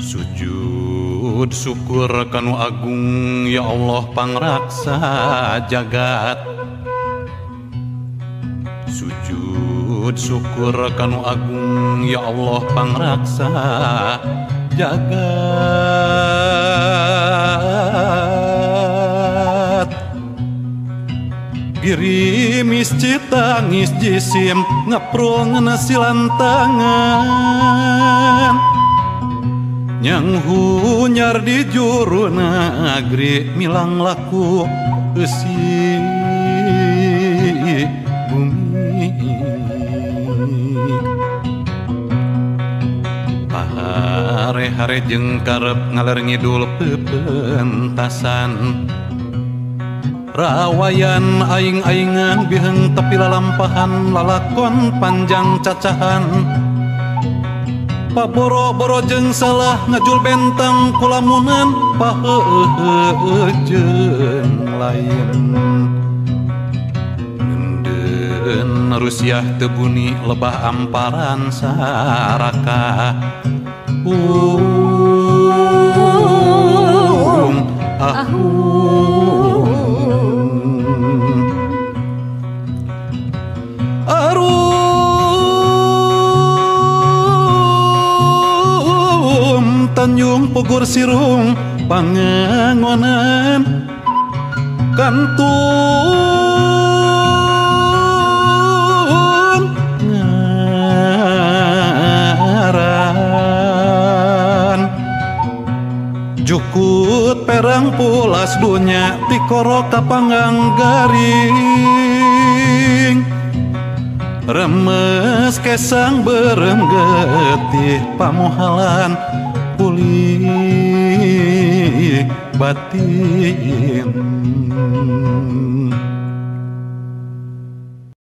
Sujud syukur kanu agung ya Allah pangraksa jagat. Sujud syukur kanu agung ya Allah pangraksa jagat. Girimis citangis jisim ngaprong nasilan tangan. Nyang hunyar di juru negeri milang laku esi bumi. Hare-hare jeung karep ngaler ngidul pepentasan. Rawayan aing-aingan biheng tapi lalampahan lalakon panjang cacahan. Paboro-boro jeung salah ngajul bentang kulamunan paheujeuh lain. Ndeun rusiah teu buni lebah amparan saraka. Tanjung Pugur Sirung Pangangonan Kantun Ngaran Jukut perang pulas dunya Tikoro kapanggang garing Remes kesang berem getih pamuhalan pulih batin.